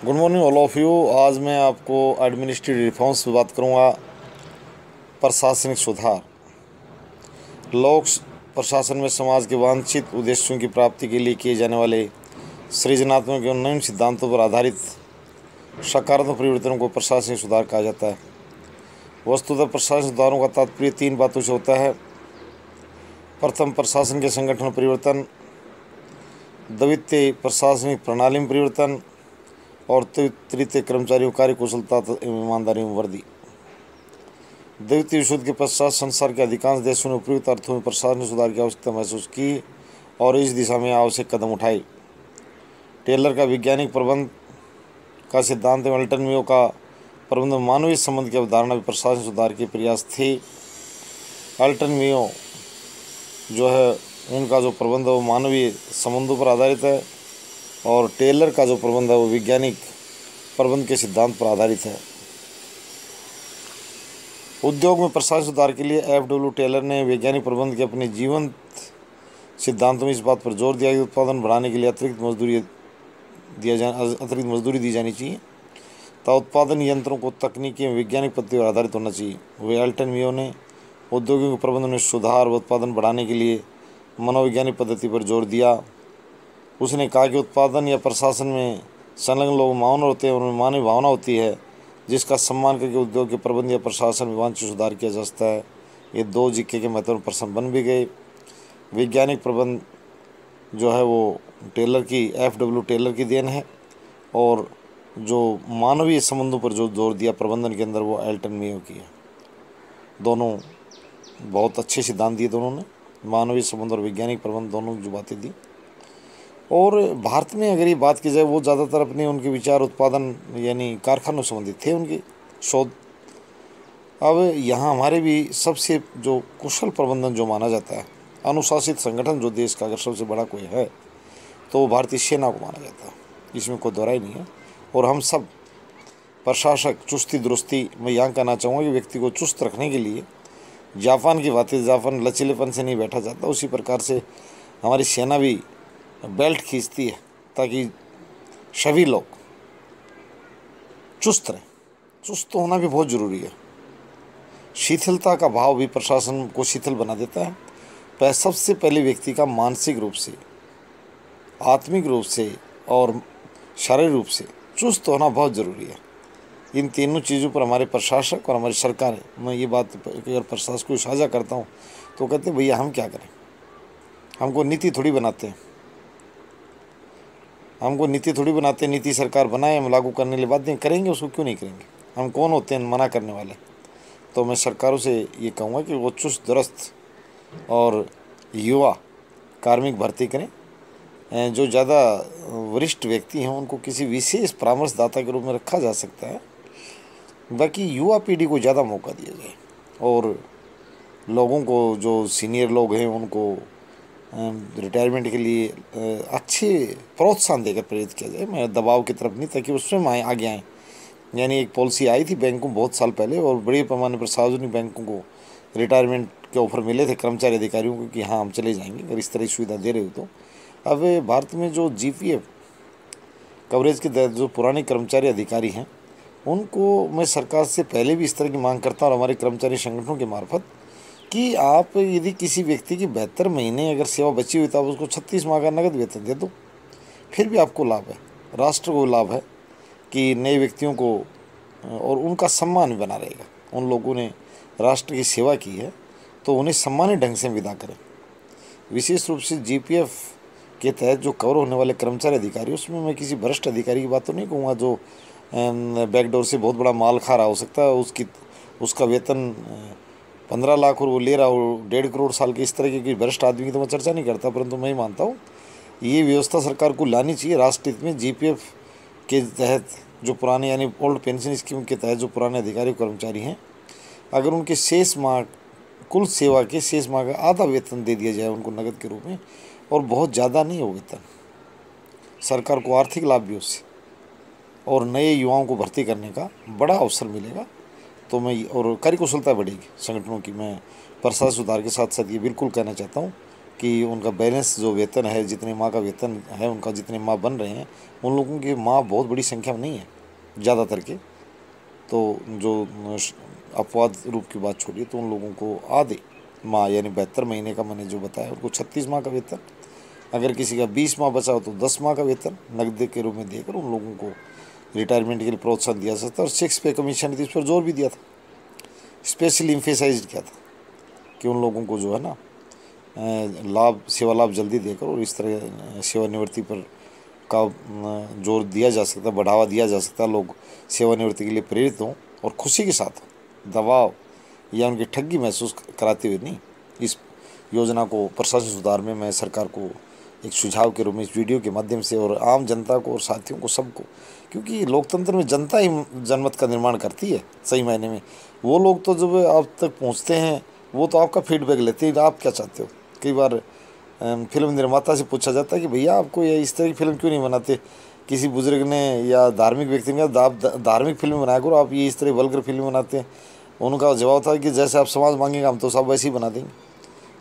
Good morning all of you. आज मैं आपको एडमिनिस्ट्रेटिव रिफॉर्म्स पर बात करूंगा। प्रशासनिक सुधार लोक प्रशासन में समाज के वांछित उद्देश्यों की प्राप्ति के लिए किए जाने वाले सृजनात्मक एवं नवीन सिद्धांतों पर आधारित सकारात्मक परिवर्तनों को प्रशासनिक सुधार कहा जाता है। वस्तुतः प्रशासनिक सुधारों का तात्पर्य तीन बातों से होता है। प्रथम, प्रशासन के संगठन परिवर्तन। द्वितीय, प्रशासनिक प्रणाली में परिवर्तन। और तृतीय, कर्मचारियों कार्य कुशलता एवं ईमानदारी में वृद्धि। द्वितीय विश्व युद्ध के पश्चात संसार के अधिकांश देशों ने उपयुक्त अर्थों में प्रशासनिक सुधार की आवश्यकता महसूस की और इस दिशा में आवश्यक कदम उठाए। टेलर का वैज्ञानिक प्रबंध का सिद्धांत एवं अल्टन मियो का प्रबंध मानवीय संबंध की अवधारणा भी प्रशासनिक सुधार के प्रयास थे। अल्टन मियो जो है उनका जो प्रबंध है वो मानवीय संबंधों पर आधारित है और टेलर का जो प्रबंध है वो वैज्ञानिक प्रबंध के सिद्धांत पर आधारित है। उद्योग में प्रशासनिक सुधार के लिए F.W. टेलर ने वैज्ञानिक प्रबंध के अपने जीवंत सिद्धांतों में इस बात पर जोर दिया कि उत्पादन बढ़ाने के लिए अतिरिक्त मजदूरी दी जानी चाहिए तथा उत्पादन यंत्रों को तकनीकी एवं वैज्ञानिक पद्धति पर आधारित होना चाहिए। वे अल्टन मियो ने औद्योगिक प्रबंधन में सुधार व उत्पादन बढ़ाने के लिए मनोवैज्ञानिक पद्धति पर जोर दिया। उसने कहा कि उत्पादन या प्रशासन में संलग्न लोग मानव होते हैं और उनमें मानवीय भावना होती है जिसका सम्मान करके उद्योग के प्रबंध या प्रशासन में वांछित सुधार किया जा सकता है। ये दो सिक्के के महत्वपूर्ण प्रश्न बन भी गए। वैज्ञानिक प्रबंध जो है वो टेलर की F.W. टेलर की देन है और जो मानवीय संबंधों पर जो जोर दिया प्रबंधन के अंदर वो अल्टन मियो की है। दोनों बहुत अच्छे सिद्धांत दिए दोनों ने, मानवीय संबंध और वैज्ञानिक प्रबंध दोनों जो बातें दी। और भारत में अगर ये बात की जाए वो ज़्यादातर अपने उनके विचार उत्पादन यानी कारखानों संबंधित थे उनके शोध। अब यहाँ हमारे भी सबसे जो कुशल प्रबंधन जो माना जाता है, अनुशासित संगठन जो देश का अगर सबसे बड़ा कोई है तो वो भारतीय सेना को माना जाता है, इसमें कोई दोहराई नहीं है। और हम सब प्रशासक चुस्ती दुरुस्ती, मैं यहाँ कहना चाहूँगा कि व्यक्ति को चुस्त रखने के लिए जापान की बातें, जापान लचीलेपन से नहीं बैठा जाता, उसी प्रकार से हमारी सेना भी बेल्ट खींचती है ताकि सभी लोग चुस्त रहें। चुस्त होना भी बहुत ज़रूरी है। शिथिलता का भाव भी प्रशासन को शिथिल बना देता है। सबसे पहले व्यक्ति का मानसिक रूप से, आत्मिक रूप से और शारीरिक रूप से चुस्त होना बहुत ज़रूरी है। इन तीनों चीज़ों पर हमारे प्रशासक और हमारी सरकार है। मैं ये बात अगर प्रशासक को साझा करता हूँ तो कहते हैं भैया हम क्या करें, हमको नीति थोड़ी बनाते हैं, नीति सरकार बनाए, हम लागू करने के बाद करेंगे, उसको क्यों नहीं करेंगे, हम कौन होते हैं मना करने वाले। तो मैं सरकारों से ये कहूँगा कि वो चुस्त दुरुस्त और युवा कार्मिक भर्ती करें। जो ज़्यादा वरिष्ठ व्यक्ति हैं उनको किसी विशेष परामर्शदाता के रूप में रखा जा सकता है, बाकी युवा पीढ़ी को ज़्यादा मौका दिया जाए और लोगों को, जो सीनियर लोग हैं उनको रिटायरमेंट के लिए अच्छे प्रोत्साहन देकर प्रेरित किया जाए। मैं दबाव की तरफ नहीं, ताकि उसमें आगे आएँ। यानी एक पॉलिसी आई थी बैंकों बहुत साल पहले और बड़े पैमाने पर सार्वजनिक बैंकों को रिटायरमेंट के ऑफर मिले थे कर्मचारी अधिकारियों को कि हाँ हम चले जाएंगे अगर इस तरह की सुविधा दे रहे हो तो। अब भारत में जो GPF कवरेज के तहत जो पुराने कर्मचारी अधिकारी हैं उनको मैं सरकार से पहले भी इस तरह की मांग करता हूँ और हमारे कर्मचारी संगठनों के मार्फत कि आप यदि किसी व्यक्ति की 72 महीने अगर सेवा बची हुई तो आप उसको 36 माह का नगद वेतन दे दो, फिर भी आपको लाभ है, राष्ट्र को लाभ है कि नए व्यक्तियों को और उनका सम्मान बना रहेगा। उन लोगों ने राष्ट्र की सेवा की है तो उन्हें सम्मानित ढंग से विदा करें। विशेष रूप से GPF के तहत जो कवर होने वाले कर्मचारी अधिकारी, उसमें मैं किसी वरिष्ठ अधिकारी की बात तो नहीं कहूँगा जो बैकडोर से बहुत बड़ा माल खा रहा हो सकता है, उसका वेतन 15 लाख और वो ले रहा हो 1.5 करोड़ साल के, इस तरह के वरिष्ठ आदमी की तो मैं चर्चा नहीं करता, परंतु मैं मानता हूँ ये व्यवस्था सरकार को लानी चाहिए राष्ट्र हित में। GPF के तहत जो पुराने यानी ओल्ड पेंशन स्कीम के तहत जो पुराने अधिकारी कर्मचारी हैं, अगर उनके शेष माह, कुल सेवा के शेष माह का आधा वेतन दे दिया जाए उनको नगद के रूप में, और बहुत ज़्यादा नहीं हो वेतन, सरकार को आर्थिक लाभ भी उससे और नए युवाओं को भर्ती करने का बड़ा अवसर मिलेगा। तो मैं और कार्यकुशलता बढ़ेगी संगठनों की। मैं प्रशासन सुधार के साथ साथ ये बिल्कुल कहना चाहता हूँ कि उनका बैलेंस जो वेतन है, जितने माह का वेतन है उनका, जितने माह बन रहे हैं उन लोगों की माह बहुत बड़ी संख्या में नहीं है ज़्यादातर के। तो जो अपवाद रूप की बात छोड़िए तो उन लोगों को आधे माह यानी 72 महीने का मैंने जो बताया उनको 36 माह का वेतन, अगर किसी का 20 माह बचा हो तो 10 माह का वेतन नकद के रूप में देकर उन लोगों को रिटायरमेंट के लिए प्रोत्साहन दिया सकता है। और 6 पे कमीशन थी, इस पर जोर भी दिया था, स्पेशली इम्फेसाइज किया था कि उन लोगों को जो है ना लाभ, सेवा लाभ जल्दी देकर और इस तरह सेवानिवृत्ति पर का जोर दिया जा सकता, बढ़ावा दिया जा सकता, लोग सेवानिवृत्ति के लिए प्रेरित हों और खुशी के साथ, दबाव या उनकी ठगी महसूस कराते हुए नहीं। इस योजना को प्रशासन सुधार में मैं सरकार को एक सुझाव के रूप में इस वीडियो के माध्यम से और आम जनता को और साथियों को सबको, क्योंकि लोकतंत्र में जनता ही जनमत का निर्माण करती है सही मायने में। वो लोग तो जब आप तक पहुंचते हैं वो तो आपका फीडबैक लेते हैं, आप क्या चाहते हो। कई बार फिल्म निर्माता से पूछा जाता है कि भैया आपको ये इस तरह की फिल्म क्यों नहीं बनाते, किसी बुजुर्ग ने या धार्मिक व्यक्ति ने कहा आप धार्मिक फिल्म बनाया करो, आप ये इस तरह वल्गर फिल्म बनाते हैं। उनका जवाब था कि जैसे आप समाज मांगेंगे हम तो सब वैसे ही बना देंगे,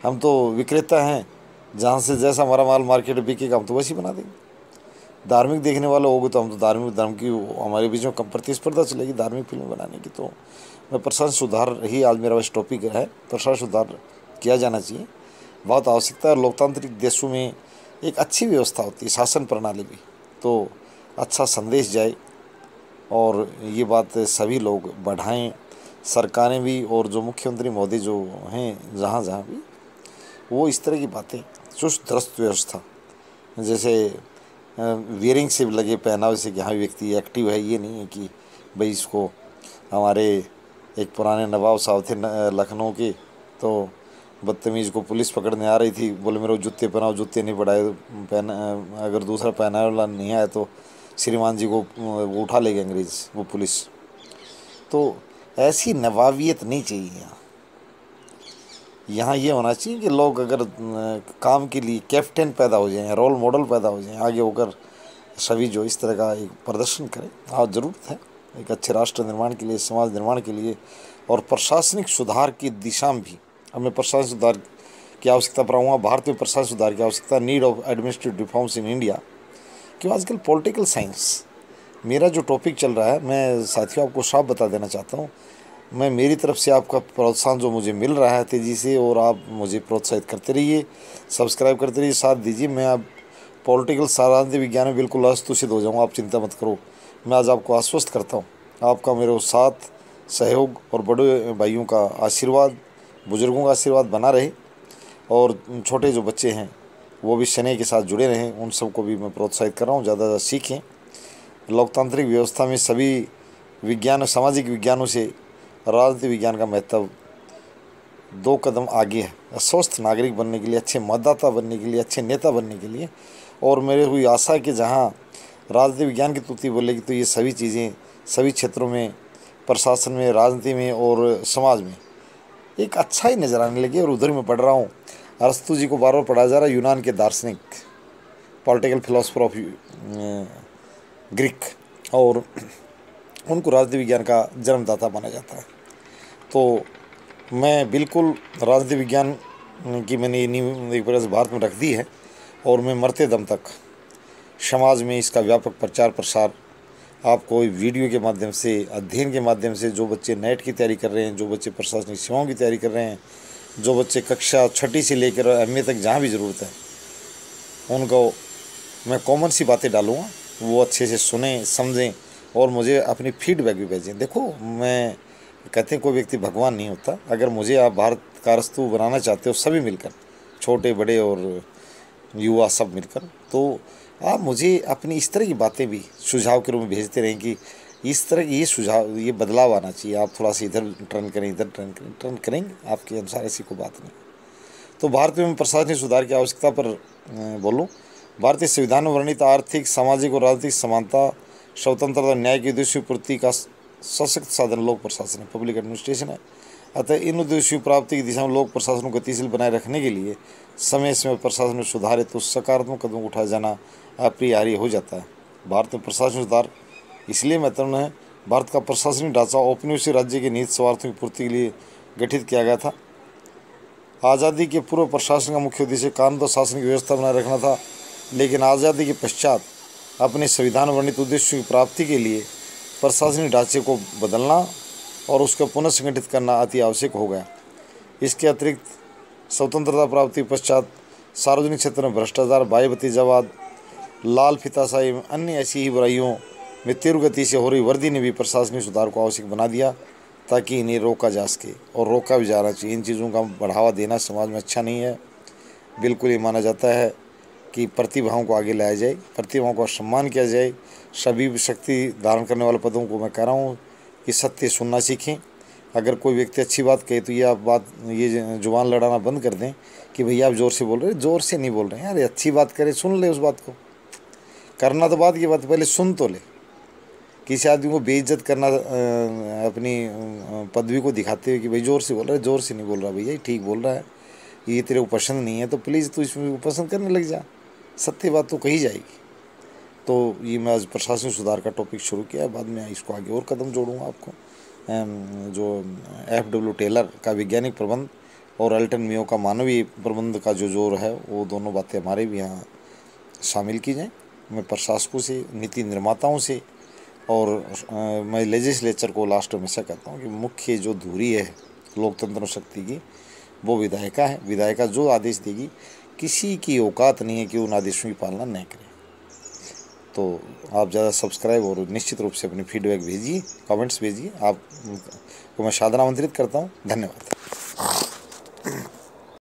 हम तो विक्रेता हैं, जहाँ से जैसा हमारा माल मार्केट में बिकेगा हम तो वैसे ही बना देंगे। धार्मिक देखने वाले होंगे तो हम तो धार्मिक धर्म की हमारे बीच में कम प्रतिस्पर्धा चलेगी धार्मिक फिल्म बनाने की। तो मैं प्रशासन सुधार ही आज मेरा बस टॉपिक है, प्रशासन सुधार किया जाना चाहिए, बहुत आवश्यकता है। लोकतांत्रिक देशों में एक अच्छी व्यवस्था होती है, शासन प्रणाली भी, तो अच्छा संदेश जाए और ये बात सभी लोग बढ़ाएं, सरकारें भी और जो मुख्यमंत्री महोदय जो हैं जहाँ जहाँ भी, वो इस तरह की बातें, चुस्त दुरुस्त व्यवस्था, जैसे वियरिंग से लगे पहनावे से कि हाँ व्यक्ति एक्टिव है, ये नहीं है कि भाई इसको हमारे एक पुराने नवाब साहब थे लखनऊ के, तो बदतमीज़ को पुलिस पकड़ने आ रही थी, बोले मेरे को जूते पहनाओ, जूते नहीं पहना, अगर दूसरा पहनाने वाला नहीं आया तो श्रीमान जी को वो उठा लेंगे अंग्रेज़, वो पुलिस। तो ऐसी नवाबियत नहीं चाहिए यहाँ ये होना चाहिए कि लोग अगर काम के लिए कैप्टन पैदा हो जाएं, रोल मॉडल पैदा हो जाएं, आगे होकर सभी जो इस तरह का एक प्रदर्शन करें। हाँ ज़रूरत है एक अच्छे राष्ट्र निर्माण के लिए, समाज निर्माण के लिए और प्रशासनिक सुधार की दिशा में भी हमें प्रशासन सुधार की आवश्यकता पर आऊँगा। भारत में प्रशासन सुधार की आवश्यकता, need of administrative reforms in India. क्यों आजकल पॉलिटिकल साइंस मेरा जो टॉपिक चल रहा है, मैं साथियों आपको साफ बता देना चाहता हूँ, मैं मेरी तरफ से आपका प्रोत्साहन जो मुझे मिल रहा है तेज़ी से, और आप मुझे प्रोत्साहित करते रहिए, सब्सक्राइब करते रहिए, साथ दीजिए। मैं अब पॉलिटिकल सारांश विज्ञान में बिल्कुल अस्तुषित हो जाऊँगा, आप चिंता मत करो। मैं आज आपको आश्वस्त करता हूँ, आपका मेरे साथ, सहयोग और बड़े भाइयों का आशीर्वाद, बुज़ुर्गों का आशीर्वाद बना रहे, और छोटे जो बच्चे हैं वो भी स्नेह के साथ जुड़े रहें, उन सबको भी मैं प्रोत्साहित कर रहा हूँ, ज़्यादा सीखें। लोकतांत्रिक व्यवस्था में सभी विज्ञान, सामाजिक विज्ञानों से राजनीति विज्ञान का महत्व 2 कदम आगे है, स्वस्थ नागरिक बनने के लिए, अच्छे मतदाता बनने के लिए, अच्छे नेता बनने के लिए। और मेरे हुई आशा है कि जहाँ राजनीति विज्ञान की तुलती बोलेगी तो ये सभी चीज़ें सभी क्षेत्रों में, प्रशासन में, राजनीति में और समाज में एक अच्छा ही नज़र आने लगे। और उधर मैं पढ़ रहा हूँ, अरस्तु जी को बार बार पढ़ाया जा रहा है, यूनान के दार्शनिक, पॉलिटिकल फिलोसफर ऑफ ग्रीक, और उनको राजनीति विज्ञान का जन्मदाता माना जाता है। तो मैं बिल्कुल राजनीति विज्ञान की मैंने नींव एक प्रकार से भारत में रख दी है, और मैं मरते दम तक समाज में इसका व्यापक प्रचार प्रसार आपको वीडियो के माध्यम से, अध्ययन के माध्यम से, जो बच्चे नेट की तैयारी कर रहे हैं, जो बच्चे प्रशासनिक सेवाओं की तैयारी कर रहे हैं, जो बच्चे कक्षा 6ठी से लेकर एमए तक जहाँ भी ज़रूरत है, उनको मैं कॉमन सी बातें डालूँगा, वो अच्छे से सुने, समझें और मुझे अपनी फीडबैक भी भेजें। देखो, मैं कहते हैं कोई व्यक्ति भगवान नहीं होता। अगर मुझे आप भारत का अरस्तु बनाना चाहते हो, सभी मिलकर, छोटे बड़े और युवा सब मिलकर, तो आप मुझे अपनी इस तरह की बातें भी सुझाव के रूप में भेजते रहें कि इस तरह की ये सुझाव, ये बदलाव आना चाहिए, आप थोड़ा सा इधर टर्न करें, इधर टर्न करेंगे, आपके अनुसार ऐसी कोई बात नहीं। तो भारत में प्रशासनिक सुधार की आवश्यकता पर बोलूँ, भारतीय संविधान में वर्णित आर्थिक, सामाजिक और राजनीतिक समानता, स्वतंत्रता और न्याय की उद्देश्य पूर्ति का सशक्त साधन लोक प्रशासन है, पब्लिक एडमिनिस्ट्रेशन है। अतः इन उद्देश्यों प्राप्ति की दिशा में लोक प्रशासन को गतिशील बनाए रखने के लिए समय समय प्रशासन में सुधार है तो सकारात्मक कदम उठाया जाना अपरिहार्य हो जाता है। भारत में प्रशासन सुधार इसलिए महत्वपूर्ण है, भारत का प्रशासनिक ढांचा औपनिवेशिक राज्य के निहित स्वार्थों की पूर्ति के लिए गठित किया गया था। आज़ादी के पूर्व प्रशासन का मुख्य उद्देश्य कानून और शासन की व्यवस्था बनाए रखना था, लेकिन आज़ादी के पश्चात अपने संविधान वर्णित उद्देश्यों की प्राप्ति के लिए प्रशासनिक ढांचे को बदलना और उसको पुनः संगठित करना अति आवश्यक हो गया। इसके अतिरिक्त स्वतंत्रता प्राप्ति पश्चात सार्वजनिक क्षेत्र में भ्रष्टाचार, भाई भतीजावाद, लाल फीताशाही एवं अन्य ऐसी ही बुराइयों में तीव्र गति से हो रही वृद्धि ने भी प्रशासनिक सुधार को आवश्यक बना दिया, ताकि इन्हें रोका जा सके और रोका भी जाना चाहिए। इन चीज़ों का बढ़ावा देना समाज में अच्छा नहीं है। बिल्कुल ये माना जाता है कि प्रतिभाओं को आगे लाया जाए, प्रतिभाओं का सम्मान किया जाए। सभी शक्ति धारण करने वाले पदों को मैं कह रहा हूँ कि सत्य सुनना सीखें। अगर कोई व्यक्ति अच्छी बात कहे तो ये जुबान लड़ाना बंद कर दें कि भैया आप ज़ोर से बोल रहे हैं। ज़ोर से नहीं बोल रहे हैं यार, अच्छी बात करें, सुन ले उस बात को। करना तो बात की बात, पहले सुन तो ले। किसी आदमी को बेइज्जत करना अपनी पदवी को दिखाते हुए कि भाई ज़ोर से बोल रहा है, ज़ोर से नहीं बोल रहा भैया, ठीक बोल रहा है, ये तेरे को पसंद नहीं है तो प्लीज़ तू इसमें पसंद करने लग जा। सत्य बात तो कही जाएगी। तो ये मैं आज प्रशासनिक सुधार का टॉपिक शुरू किया है, बाद में इसको आगे और कदम जोड़ूंगा आपको। जो F.W. टेलर का वैज्ञानिक प्रबंध और एल्टन मियो का मानवीय प्रबंध का जो जोर है, वो दोनों बातें हमारे भी यहाँ शामिल की जाएँ। मैं प्रशासकों से, नीति निर्माताओं से और मैं लेजिस्लेचर को लास्ट में से कहता हूँ कि मुख्य जो धुरी है लोकतंत्र शक्ति की, वो विधायिका है। विधायिका जो आदेश देगी, किसी की औकात नहीं है कि उन आदेशों की पालना नहीं करे। तो आप ज़्यादा सब्सक्राइब और निश्चित रूप से अपनी फीडबैक भेजिए, कमेंट्स भेजिए। आप को मैं सादर आमंत्रित करता हूँ। धन्यवाद।